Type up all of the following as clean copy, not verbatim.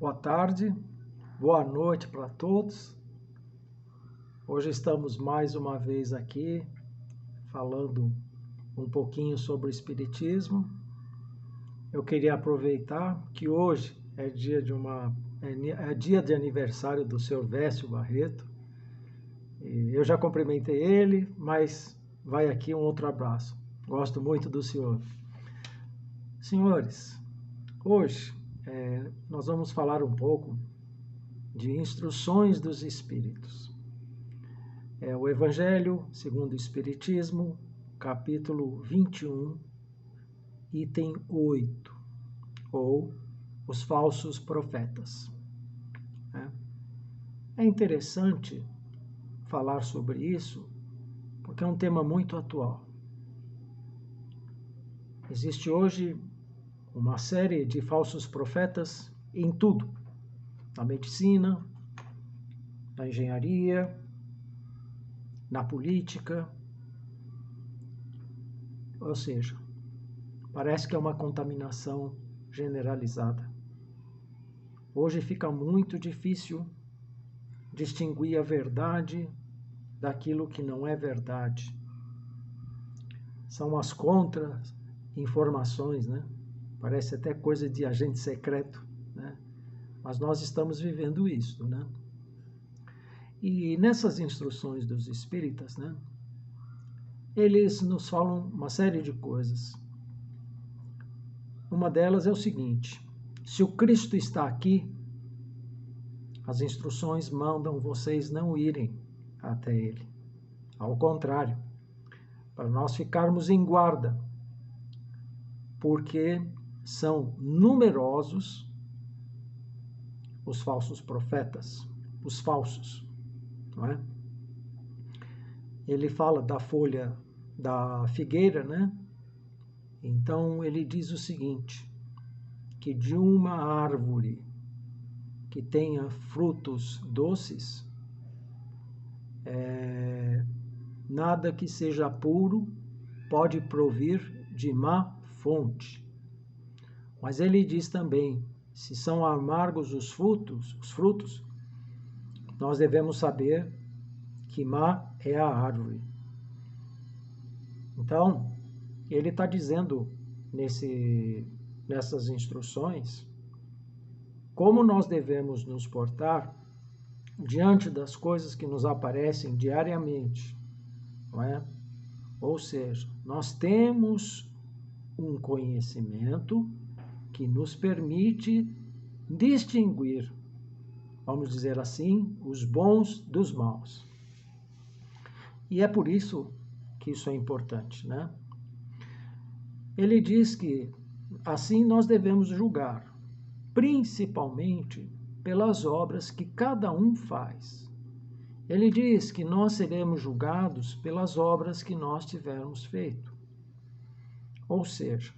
Boa tarde, boa noite para todos. Hoje estamos mais uma vez aqui falando um pouquinho sobre o Espiritismo. Eu queria aproveitar que hoje é dia de aniversário do Sr. Vécio Barreto. Eu já cumprimentei ele, mas vai aqui um outro abraço. Gosto muito do senhor. Senhores, hoje nós vamos falar um pouco de instruções dos Espíritos. É o Evangelho segundo o Espiritismo, capítulo 21, item 8, ou os falsos profetas. É interessante falar sobre isso, porque é um tema muito atual. Existe hoje uma série de falsos profetas em tudo, na medicina, na engenharia, na política, ou seja, parece que é uma contaminação generalizada. Hoje fica muito difícil distinguir a verdade daquilo que não é verdade. São as contra-informações, né? Parece até coisa de agente secreto, né? Mas nós estamos vivendo isso, né? E nessas instruções dos espíritas, né? Eles nos falam uma série de coisas. Uma delas é o seguinte: se o Cristo está aqui, as instruções mandam vocês não irem até ele. Ao contrário, para nós ficarmos em guarda, porque são numerosos os falsos profetas, os falsos, não é? Ele fala da folha da figueira, né? Então ele diz o seguinte, que de uma árvore que tenha frutos doces, nada que seja puro pode provir de má fonte. Mas ele diz também, se são amargos os frutos, nós devemos saber que má é a árvore. Então, ele está dizendo nessas instruções como nós devemos nos portar diante das coisas que nos aparecem diariamente, não é? Ou seja, nós temos um conhecimento que nos permite distinguir, vamos dizer assim, os bons dos maus. E é por isso que isso é importante, né? Ele diz que assim nós devemos julgar, principalmente pelas obras que cada um faz. Ele diz que nós seremos julgados pelas obras que nós tivermos feito. Ou seja,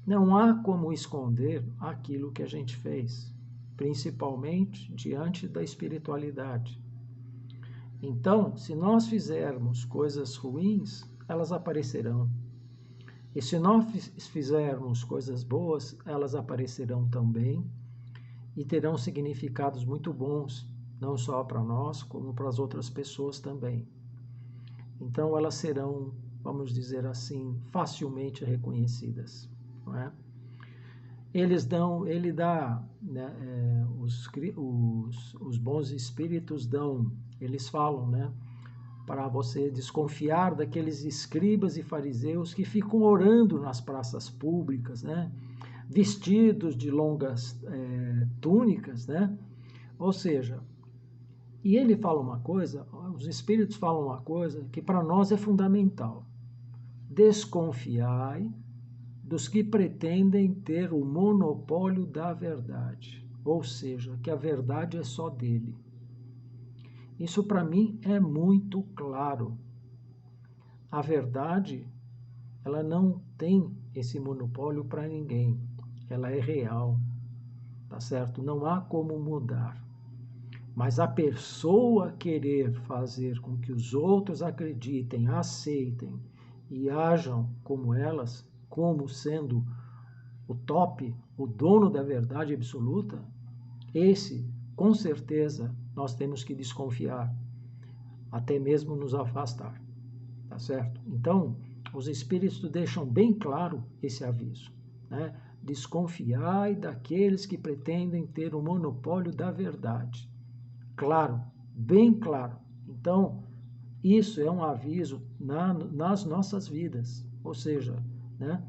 não há como esconder aquilo que a gente fez, principalmente diante da espiritualidade. Então, se nós fizermos coisas ruins, elas aparecerão. E se nós fizermos coisas boas, elas aparecerão também e terão significados muito bons, não só para nós, como para as outras pessoas também. Então, elas serão, vamos dizer assim, facilmente reconhecidas, não é? Ele dá, né, os bons espíritos dão, eles falam, né, para você desconfiar daqueles escribas e fariseus que ficam orando nas praças públicas, né, vestidos de longas túnicas, né? Ou seja, e ele fala uma coisa, os espíritos falam uma coisa que para nós é fundamental. Desconfiai dos que pretendem ter o monopólio da verdade, ou seja, que a verdade é só dele. Isso para mim é muito claro. A verdade, ela não tem esse monopólio para ninguém. Ela é real, tá certo? Não há como mudar. Mas a pessoa querer fazer com que os outros acreditem, aceitem e ajam como elas, como sendo o top, o dono da verdade absoluta, esse, com certeza, nós temos que desconfiar, até mesmo nos afastar, tá certo? Então, os espíritos deixam bem claro esse aviso, né? Desconfiai daqueles que pretendem ter o monopólio da verdade. Claro, bem claro. Então, isso é um aviso nas nossas vidas, ou seja, né?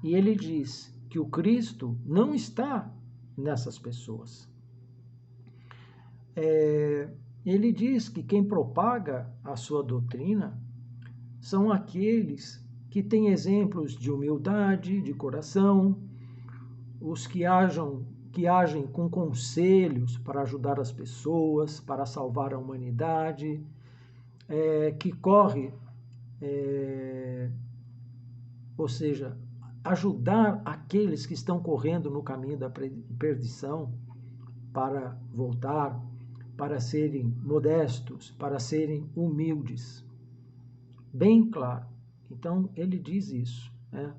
E ele diz que o Cristo não está nessas pessoas. Ele diz que quem propaga a sua doutrina são aqueles que têm exemplos de humildade, de coração, os que agem com conselhos para ajudar as pessoas, para salvar a humanidade, que corre, ou seja, ajudar aqueles que estão correndo no caminho da perdição para voltar, para serem modestos, para serem humildes. Bem claro. Então, ele diz isso, né?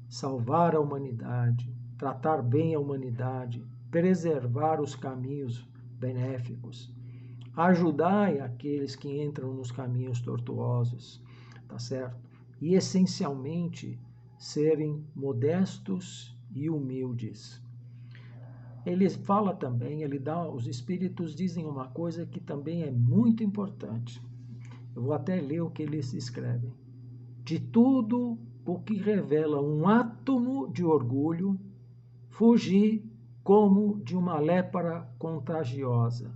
Salvar a humanidade, tratar bem a humanidade, preservar os caminhos benéficos, ajudai aqueles que entram nos caminhos tortuosos, tá certo? E, essencialmente, serem modestos e humildes. Ele fala também, os espíritos dizem uma coisa que também é muito importante. Eu vou até ler o que eles escrevem. De tudo o que revela um átomo de orgulho, fugi como de uma lepra contagiosa.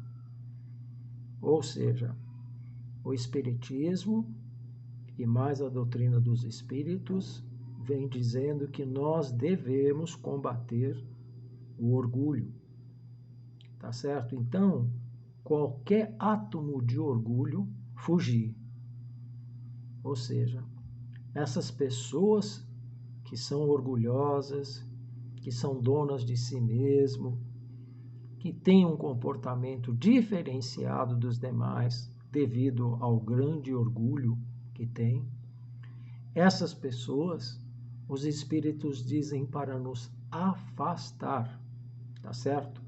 Ou seja, o Espiritismo e mais a doutrina dos Espíritos vem dizendo que nós devemos combater o orgulho, tá certo? Então, qualquer átomo de orgulho, fugir. Ou seja, essas pessoas que são orgulhosas, que são donas de si mesmo, que têm um comportamento diferenciado dos demais devido ao grande orgulho que têm, essas pessoas, os espíritos dizem para nos afastar, tá certo?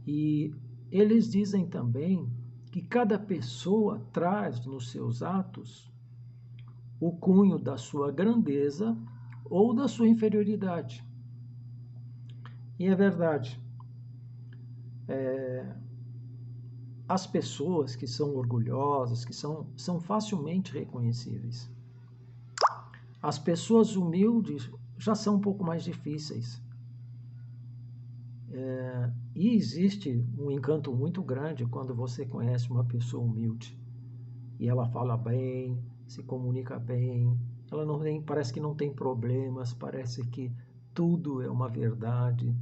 E eles dizem também que cada pessoa traz nos seus atos o cunho da sua grandeza ou da sua inferioridade. E é verdade. As pessoas que são orgulhosas, que são facilmente reconhecíveis. As pessoas humildes já são um pouco mais difíceis. E existe um encanto muito grande quando você conhece uma pessoa humilde. E ela fala bem, se comunica bem, ela não tem, parece que não tem problemas, parece que tudo é uma verdade,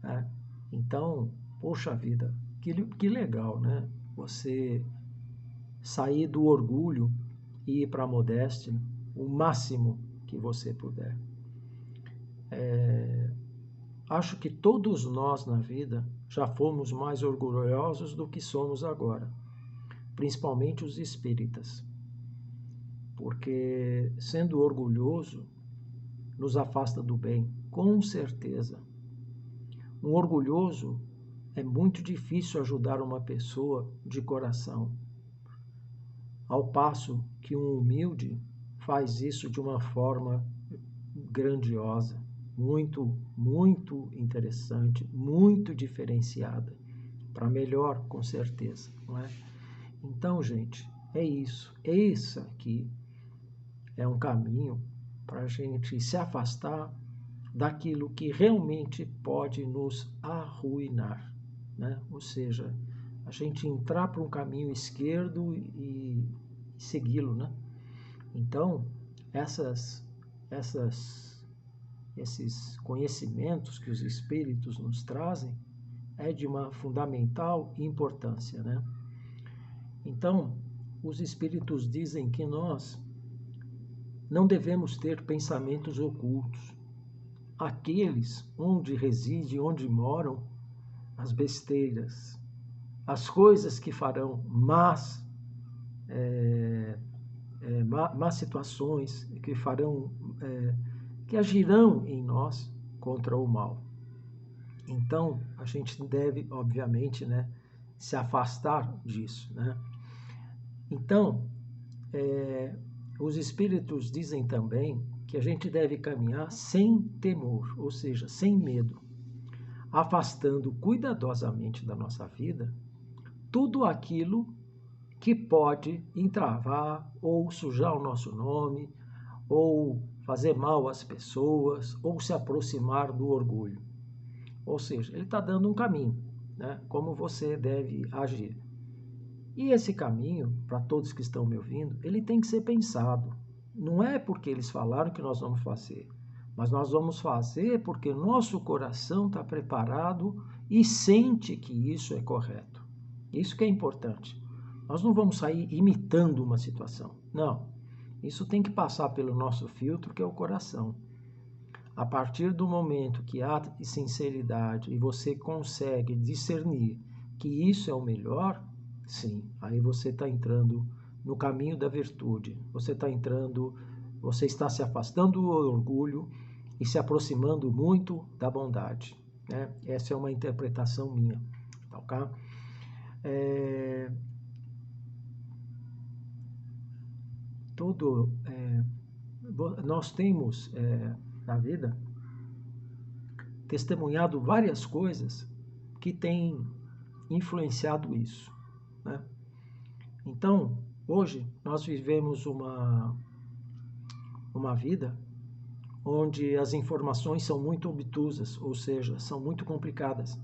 né? Então, poxa vida, que legal, né? Você sair do orgulho e ir para a modéstia o máximo que você puder. Acho que todos nós na vida já fomos mais orgulhosos do que somos agora, principalmente os espíritas. Porque sendo orgulhoso nos afasta do bem, com certeza. Um orgulhoso é muito difícil ajudar uma pessoa de coração, ao passo que um humilde faz isso de uma forma grandiosa, muito, muito interessante, muito diferenciada, para melhor, com certeza, não é? Então, gente, é isso. Esse aqui é um caminho para a gente se afastar daquilo que realmente pode nos arruinar, né? Ou seja, a gente entrar para um caminho esquerdo e segui-lo, né? Então, esses conhecimentos que os espíritos nos trazem é de uma fundamental importância, né? Então, os espíritos dizem que nós não devemos ter pensamentos ocultos, aqueles onde residem, onde moram as besteiras, as coisas que farão más situações, que farão, que agirão em nós contra o mal. Então, a gente deve, obviamente, né, se afastar disso, né? Então, os espíritos dizem também que a gente deve caminhar sem temor, ou seja, sem medo, afastando cuidadosamente da nossa vida tudo aquilo que pode entravar ou sujar o nosso nome, ou fazer mal às pessoas, ou se aproximar do orgulho. Ou seja, ele está dando um caminho, né? Como você deve agir. E esse caminho, para todos que estão me ouvindo, ele tem que ser pensado. Não é porque eles falaram que nós vamos fazer, mas nós vamos fazer porque nosso coração está preparado e sente que isso é correto. Isso que é importante. Nós não vamos sair imitando uma situação. Não. Isso tem que passar pelo nosso filtro, que é o coração. A partir do momento que há sinceridade e você consegue discernir que isso é o melhor, sim, aí você está entrando no caminho da virtude. Você está se afastando do orgulho e se aproximando muito da bondade, né? Essa é uma interpretação minha, tá ok? Nós temos na vida testemunhado várias coisas que têm influenciado isso, né? Então, hoje nós vivemos uma vida onde as informações são muito obtusas, ou seja, são muito complicadas.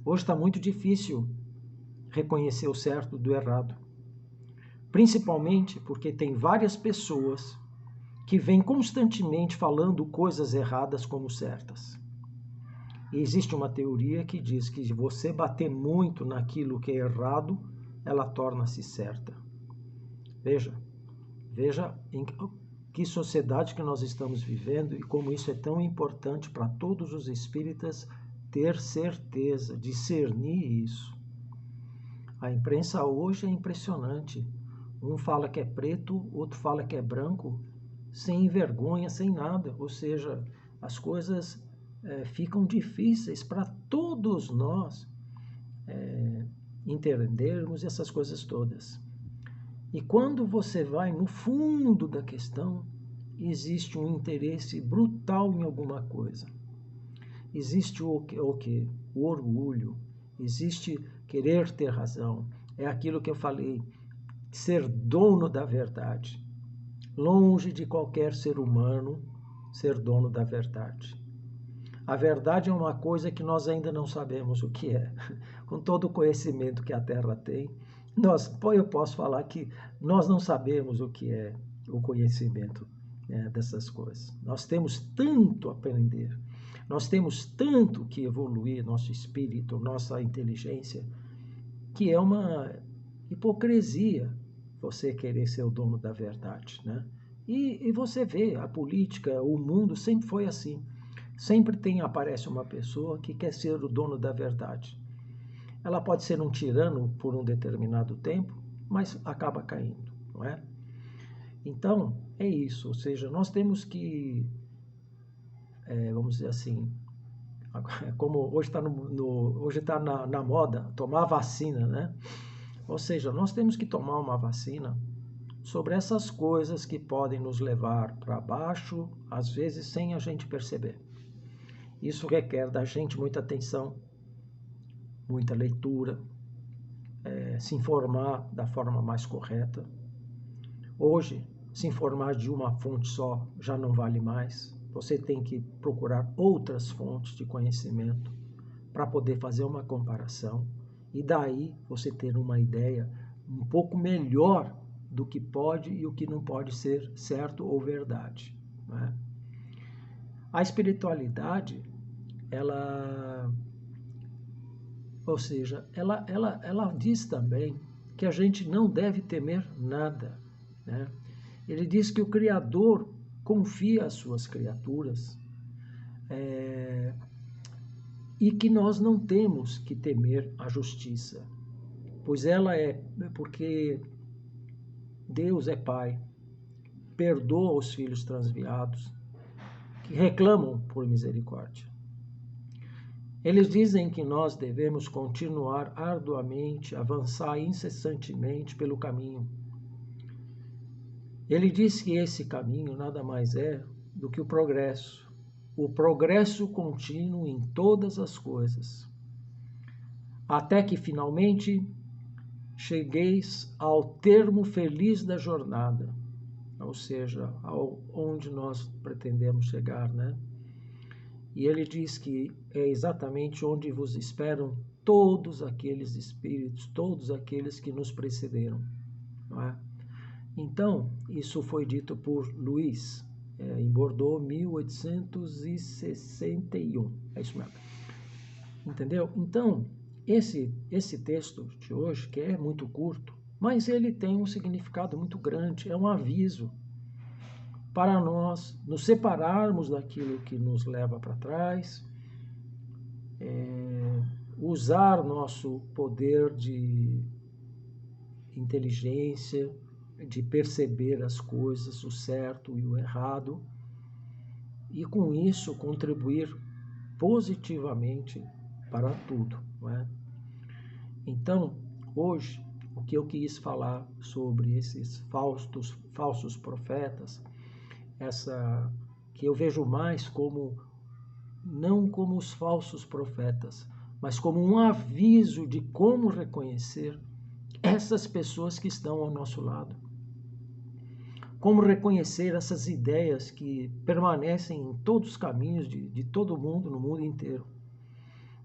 Hoje está muito difícil reconhecer o certo do errado, principalmente porque tem várias pessoas que vêm constantemente falando coisas erradas como certas. E existe uma teoria que diz que se você bater muito naquilo que é errado, ela torna-se certa. Veja em que sociedade que nós estamos vivendo e como isso é tão importante para todos os espíritas ter certeza, discernir isso. A imprensa hoje é impressionante. Um fala que é preto, outro fala que é branco, sem vergonha, sem nada. Ou seja, as coisas ficam difíceis para todos nós entendermos essas coisas todas. E quando você vai no fundo da questão, existe um interesse brutal em alguma coisa. Existe o quê? O orgulho. Existe querer ter razão. É aquilo que eu falei, ser dono da verdade. Longe de qualquer ser humano ser dono da verdade. A verdade é uma coisa que nós ainda não sabemos o que é. Com todo o conhecimento que a Terra tem, eu posso falar que nós não sabemos o que é o conhecimento dessas coisas. Nós temos tanto a aprender, nós temos tanto que evoluir nosso espírito, nossa inteligência, que é uma hipocrisia você querer ser o dono da verdade, né? E você vê, a política, o mundo sempre foi assim. Sempre aparece uma pessoa que quer ser o dono da verdade. Ela pode ser um tirano por um determinado tempo, mas acaba caindo, não é? Então, é isso. Ou seja, nós temos que, vamos dizer assim, como hoje está na moda, tomar vacina, né? Ou seja, nós temos que tomar uma vacina sobre essas coisas que podem nos levar para baixo, às vezes sem a gente perceber. Isso requer da gente muita atenção, muita leitura, se informar da forma mais correta. Hoje, se informar de uma fonte só já não vale mais. Você tem que procurar outras fontes de conhecimento para poder fazer uma comparação e daí você ter uma ideia um pouco melhor do que pode e o que não pode ser certo ou verdade, né? A espiritualidade, ela diz também que a gente não deve temer nada, né? Ele diz que o Criador confia as suas criaturas e que nós não temos que temer a justiça, pois porque Deus é Pai, perdoa os filhos transviados, que reclamam por misericórdia. Eles dizem que nós devemos continuar arduamente, avançar incessantemente pelo caminho. Ele diz que esse caminho nada mais é do que o progresso contínuo em todas as coisas, até que finalmente chegueis ao termo feliz da jornada, ou seja, onde nós pretendemos chegar, né? E ele diz que é exatamente onde vos esperam todos aqueles espíritos, todos aqueles que nos precederam, não é? Então, isso foi dito por Luiz, em Bordeaux, 1861. É isso mesmo. Entendeu? Então, esse texto de hoje, que é muito curto, mas ele tem um significado muito grande, é um aviso para nós nos separarmos daquilo que nos leva para trás, usar nosso poder de inteligência, de perceber as coisas, o certo e o errado, e com isso contribuir positivamente para tudo, não é? Então, hoje, o que eu quis falar sobre esses falsos profetas, que eu vejo mais como, não como os falsos profetas, mas como um aviso de como reconhecer essas pessoas que estão ao nosso lado. Como reconhecer essas ideias que permanecem em todos os caminhos de todo mundo, no mundo inteiro.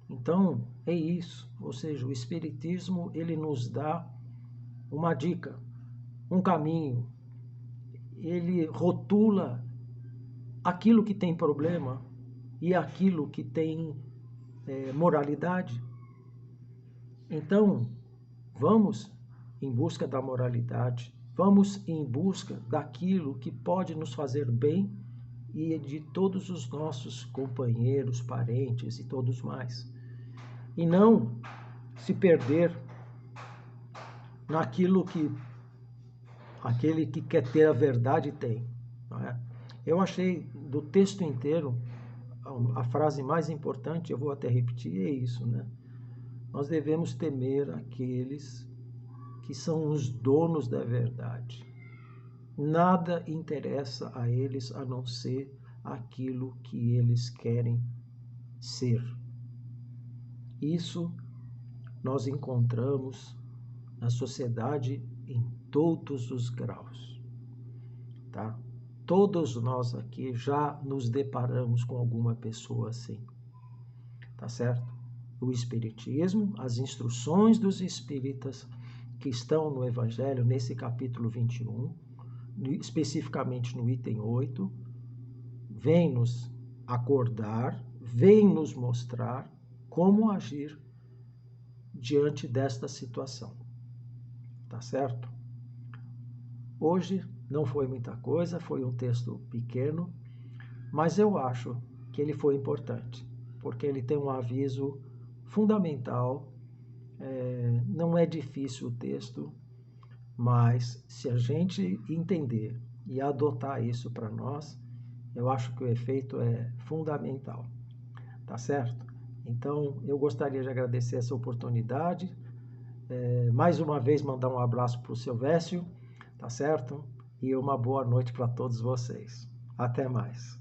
Então, é isso. Ou seja, o Espiritismo, ele nos dá uma dica, um caminho. Ele rotula aquilo que tem problema e aquilo que tem moralidade. Então, vamos em busca da moralidade, vamos em busca daquilo que pode nos fazer bem e de todos os nossos companheiros, parentes e todos mais. E não se perder naquilo que aquele que quer ter a verdade tem. Não é? Eu achei do texto inteiro a frase mais importante, eu vou até repetir, é isso, né? Nós devemos temer aqueles que são os donos da verdade. Nada interessa a eles a não ser aquilo que eles querem ser. Isso nós encontramos na sociedade em todos os graus, tá? Todos nós aqui já nos deparamos com alguma pessoa assim, tá certo? O Espiritismo, as instruções dos espíritas que estão no Evangelho, nesse capítulo 21, especificamente no item 8, vem nos acordar, vem nos mostrar como agir diante desta situação, tá certo? Hoje não foi muita coisa, foi um texto pequeno, mas eu acho que ele foi importante, porque ele tem um aviso fundamental. Não é difícil o texto, mas se a gente entender e adotar isso para nós, eu acho que o efeito é fundamental, tá certo? Então, eu gostaria de agradecer essa oportunidade, mais uma vez mandar um abraço para o Silvécio, tá certo? E uma boa noite para todos vocês. Até mais.